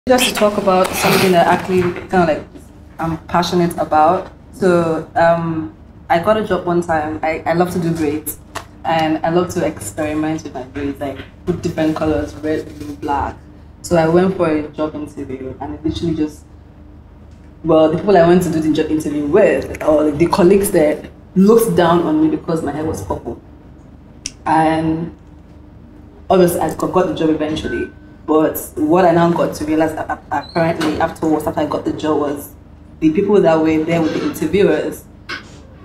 Just to talk about something that actually kind of like I'm passionate about. So I got a job one time. I love to do braids, and I love to experiment with my braids, like put different colors, red, blue, black. So I went for a job interview, and it literally just, well, the people I went to do the job interview with, or the colleagues there, looked down on me because my hair was purple. And obviously I got the job eventually. But what I now got to realize apparently afterwards, after I got the job, was the people that were there with the interviewers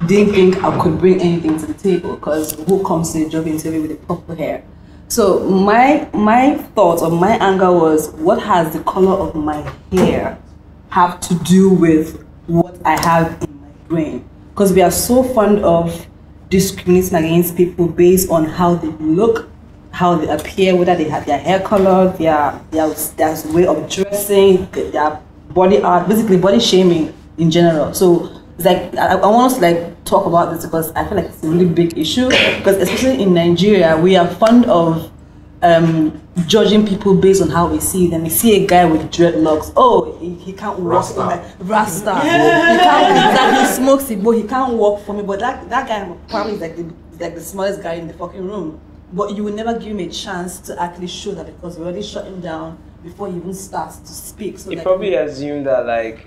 didn't think I could bring anything to the table, because who comes to a job interview with a purple hair? So my thought or my anger was, what has the color of my hair have to do with what I have in my brain? Because we are so fond of discriminating against people based on how they look, how they appear, whether they have their hair color, their way of dressing, their body art, basically body shaming in general. So it's like I want us to like talk about this because I feel like it's a really big issue. Because especially in Nigeria, we are fond of judging people based on how we see them. We see a guy with dreadlocks. Oh, he can't walk. Rasta. Yeah. He smokes it, but he can't walk for me. But that guy probably is like the smallest guy in the fucking room. But you will never give him a chance to actually show that, because we already shut him down before he even starts to speak. So he probably assumed that, like,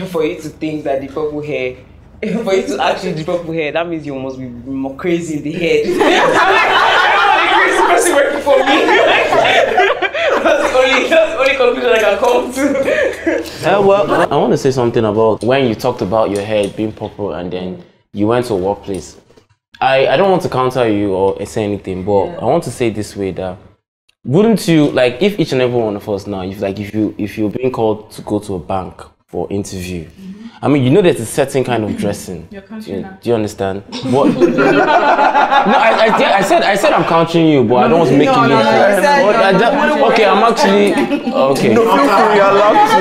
for you to think that the purple hair, for you to actually the purple hair, that means you must be more crazy in the head. I'm the crazy person working for me. That's the only conclusion I can come to. Well, I want to say something about when you talked about your hair being purple and then you went to a workplace. I don't want to counter you or say anything, but yeah. I want to say this way that wouldn't you, like, if each and every one of us now, if you're being called to go to a bank for interview, I mean, you know there's a certain kind of dressing. You're do you understand? What? No, I said I'm countering you, but I don't want to make you look. Okay, I'm actually okay. No, feel free, you're allowed to.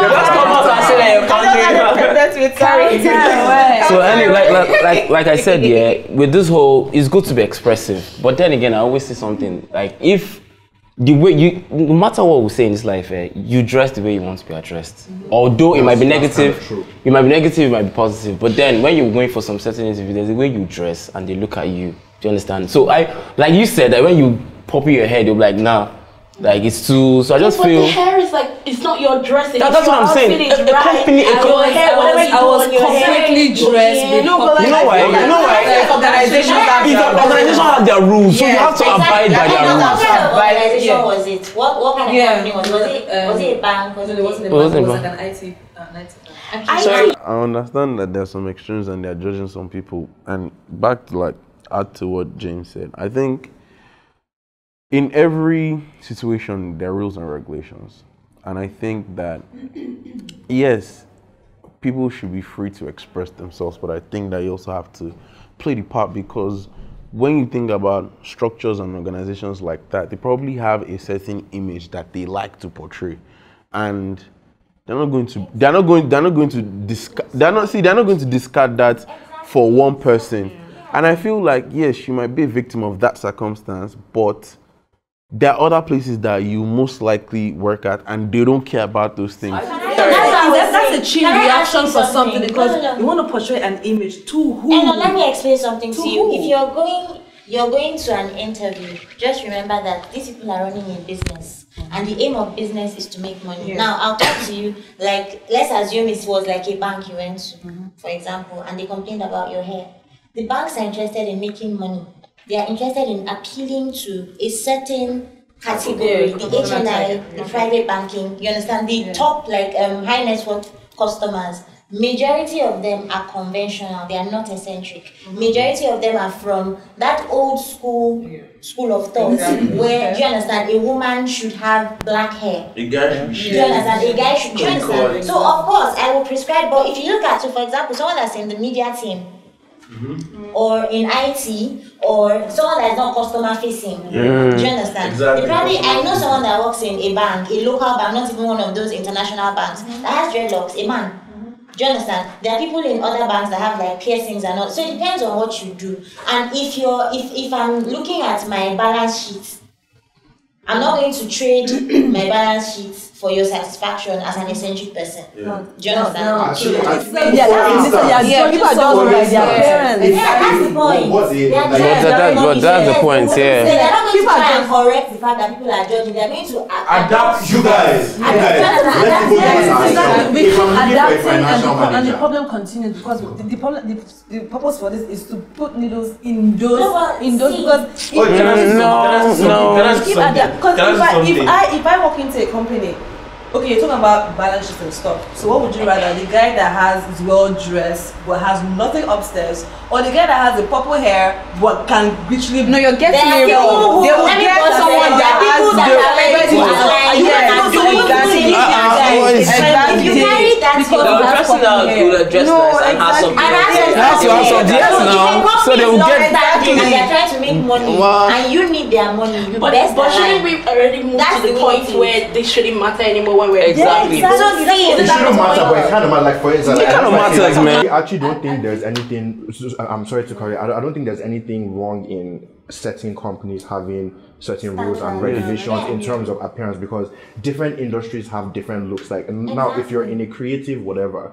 Let's come out and say that you're countering. So anyway, like I said, yeah, with this whole, it's good to be expressive. But then again, I always say something like, if the way you, no matter what we say in this life, you dress the way you want to be addressed. Although it might be negative, it might be positive. But then when you're going for some certain interview, there's the way you dress and they look at you. Do you understand? So like you said, that when you pop your head, they'll be like, nah, like it's too. So I just feel. But the hair is like, it's not your dressing. That's what I'm saying. I was completely dressed. You know why? Organizations have their rules, so you have to abide by their rules. What kind of organization was it? What kind of company was it? A bank? It wasn't like an IT. I understand that there's some extremes and they're judging some people. And back to like add to what James said, I think in every situation there are rules and regulations. And I think that yes, people should be free to express themselves, but I think that you also have to play the part, because when you think about structures and organizations like that, they probably have a certain image that they like to portray, and they're not going to discard that for one person. And I feel like yes, you might be a victim of that circumstance, but there are other places that you most likely work at and they don't care about those things. That's a cheap reaction for something, because you want to portray an image to who? And let me explain something to you. If you're going to an interview, just remember that these people are running a business, and the aim of business is to make money. Now, I'll talk to you, like, let's assume it was like a bank you went to, for example, and they complained about your hair. The banks are interested in making money. They are interested in appealing to a certain category, the HNI, the private banking, you understand? The top, like, high net worth customers. Majority of them are conventional, they are not eccentric. Majority of them are from that old school of thought, where, do you understand, a woman should have black hair. A guy should do you understand? A guy should, do you understand? So of course, I will prescribe, but if you look at, so for example, someone that's in the media team, or in IT, or someone that is not customer facing. Do you understand? Exactly. I know someone that works in a bank, a local bank, not even one of those international banks, that has dreadlocks, a man. Do you understand? There are people in other banks that have like piercings and all. So it depends on what you do. And if I'm looking at my balance sheet, I'm not going to trade my balance sheet for your satisfaction as an eccentric person. Yeah. Do you understand? Actually, that's the point. That's the point, yeah. So they're not going to try and correct the fact that people are judging. They're going to adapt you guys. And the problem continues because the purpose for this is to put needles in those because if I walk into a company, okay, you're talking about balance sheets and stuff. So what would you rather? The guy that is well dressed but has nothing upstairs, or the guy that has the purple hair but can literally you're getting me wrong. They will get someone that has if you carry that person that will address and has some so they will get they're trying to make money and you need their money. But shouldn't we already move to the point where this shouldn't matter anymore when we're exactly. So it shouldn't matter, but it kind of matters. Like for instance, it kind of matters, man. I actually don't think there's anything. I'm sorry to correct. I don't think there's anything wrong in certain companies having certain rules and regulations in terms of appearance, because different industries have different looks. Like now, if you're in a creative whatever,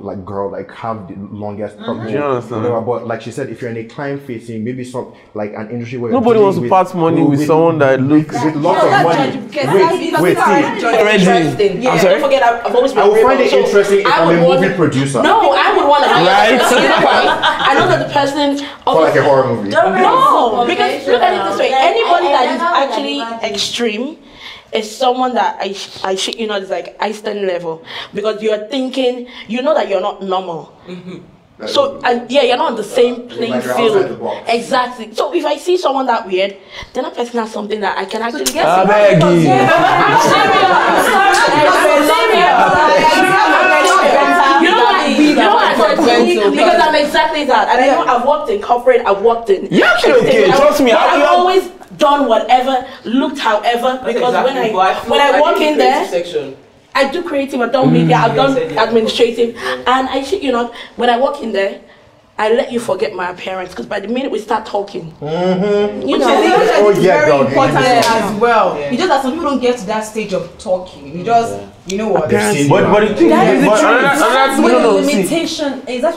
like girl, like have the longest whatever. But like she said, if you're in a client-facing, maybe some like an industry where nobody wants to part money with someone that looks with lots of money. Wait, I'm sorry. Don't forget, I've always been. I will find it interesting if I'm a movie producer. No, I would want to. I know that the person. For like a horror movie. No, because look at it this way. Anybody that is actually extreme is someone that I is like Einstein level, because you're thinking, you know that you're not normal. So you're not on the same playing field. Exactly. So if I see someone that weird, then that person has something that I can actually get. Because I'm exactly that, and I know I've worked in corporate, I've worked in trust me, I've always done whatever, looked however, because when I walk in there, I do creative, I've done media, I've done administrative, and when I walk in there, I let you forget my appearance, because by the minute we start talking, it's very important as well. It's just that some people don't get to that stage of talking. You just, you know what? But the thing is, limitation is that's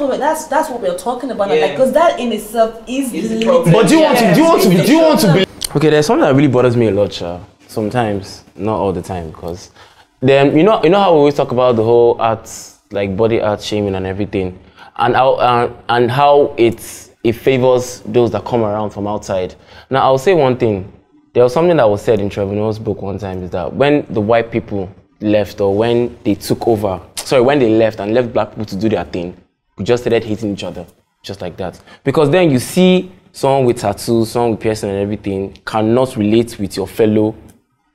what we're talking about, like, because that in itself is the problem. But do you want to be? Okay, there's something that really bothers me a lot, sometimes, not all the time, because then you know how we always talk about the whole arts, like body art shaming and everything. And how it favors those that come around from outside. Now, I'll say one thing. There was something that was said in Trevor Noah's book one time, is that when the white people left, or when they took over, when they left and left black people to do their thing, we just started hating each other, just like that. Because then you see someone with tattoos, someone with piercing and everything, cannot relate with your fellow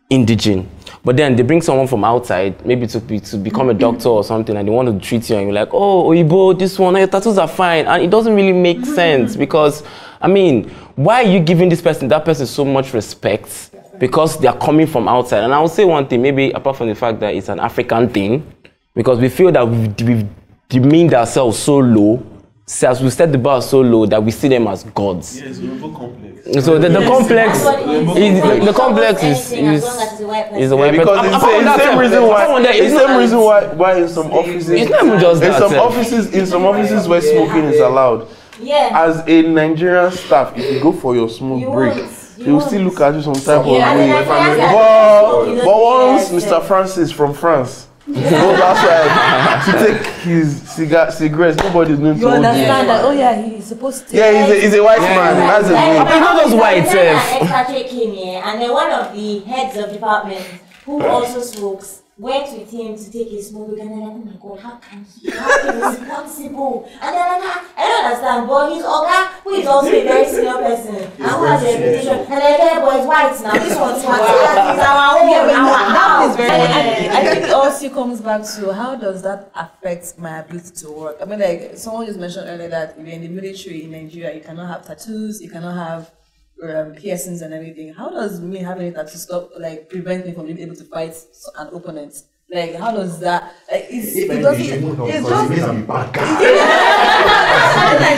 indigene. But then they bring someone from outside, maybe to become a doctor or something, and they want to treat you, and you're like, oh, Oyibo, this one, your tattoos are fine. And it doesn't really make sense, because, I mean, why are you giving that person so much respect? Because they are coming from outside. And I will say one thing, maybe apart from the fact that it's an African thing, because we feel that we've demeaned ourselves so low, as we set the bar so low that we see them as gods. Yes, we have a complex. So the complex is the white person. Because it's the same reason why in some offices, it's not even just that. In some offices where smoking is allowed. As a Nigerian staff, if you go for your smoke break, they will still look at you some type of way. But once Mr. Francis from France goes outside to take his cigarettes, nobody's going to hold him. You understand that? He's supposed to. He's a white man. That's not just white. Expatriate came here, and then one of the heads of department who also smokes went with him to take his smoke, and then like, oh my god, how can he? How is it possible? And then like, I don't understand, but his Oga, who is also a very senior person, and who has a reputation, and like, boy, it's white now, this one's white, he's our own, I think it also comes back to how does that affect my ability to work? I mean, like, someone just mentioned earlier that if you're in the military in Nigeria, you cannot have tattoos, you cannot have piercings and everything. How does me having that to stop, like, prevent me from being able to fight an opponent? Like, how does that? Like, it Even doesn't. they shouldn't know, It's because it just. means I'm a bad guy.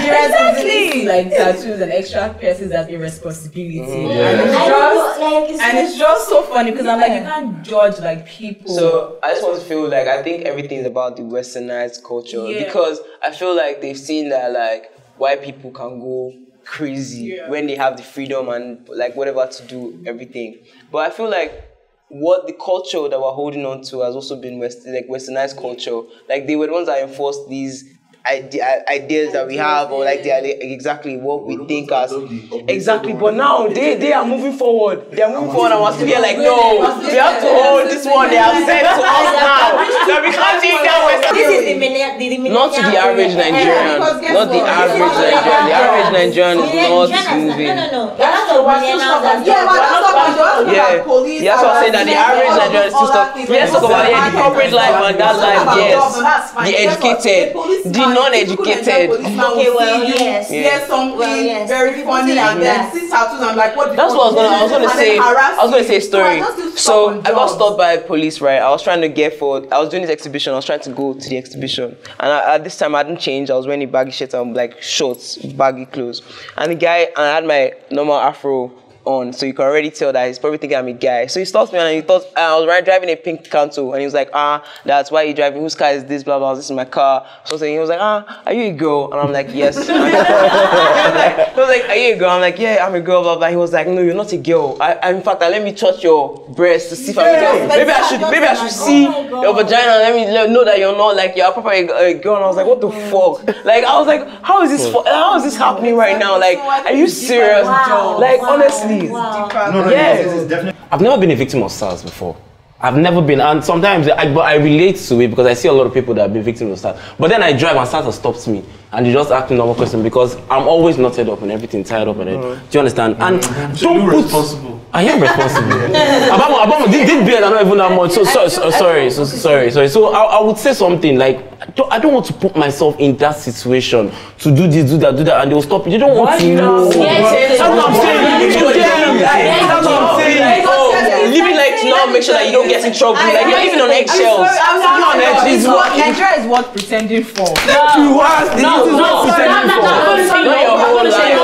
Exactly. Like tattoos and extra piercings as a responsibility, and it's just so funny because I'm like, you can't judge like people. So I just want to feel like I think everything is about the westernized culture because I feel like they've seen that like white people can go crazy when they have the freedom and like whatever to do everything. But I feel like what the culture that we're holding on to has also been westernized culture. Like they were the ones that enforced these ideas that we have, or like exactly what we think as exactly. But now they are moving forward. They are moving forward, and we're still here like, no, we have to hold this one. They have said to us now that we can't take that Western. This is the Not to the average Nigerian. Not the average Nigerian. The average Nigerian is not moving. No. That's the millennials that Yeah, that's what I'm saying. That the average Nigerian is still stuck. Let's talk about the corporate life and that life. Yes, the educated, the non-educated. Okay, well, yes. Here's something very funny and then see tattoos. I'm like, what? That's what I was gonna say. I was gonna say a story. So I got stopped by police, right? I was trying to I was doing this exhibition. I was trying to go to the exhibition, and at this time I hadn't changed. I was wearing a baggy shirt and like shorts, baggy clothes. And the guy, and I had my normal afro on, so you can already tell that he's probably thinking I'm a guy. So he stops me and he thought I was driving a pink Canto, and he was like, that's why you're driving. Whose car is this? Blah blah. This is my car. So he was like, are you a girl? And I'm like, yes. He was like, are you a girl? I'm like, yeah, I'm a girl. Blah blah. He was like, no, you're not a girl. In fact, let me touch your breast to see if I'm a girl. Maybe I should see your vagina. Let me know that you're not like you're probably a girl. And I was like, what the fuck? Like I was like, how is this happening right now? Like, are you serious? Like honestly. Wow. No, it's definitely. I've never been a victim of SARS before. I've never been, and sometimes I relate to it because I see a lot of people that have been victims of SARS. But then I drive and SARS stops me, and they just ask me normal question because I'm always knotted up and everything, tied up and everything. Do you understand? And So you're responsible. I am responsible. Abamo, this beard are not even that much. So sorry. So I would say something like, I don't want to put myself in that situation to do this, do that, and they will stop. You don't want to know. That's what I'm saying. That's what I'm saying. Living like to now make sure that you don't get in trouble. Like you're living on eggshells. Nigeria is worth pretending for. This is what pretending for. Not your whole life.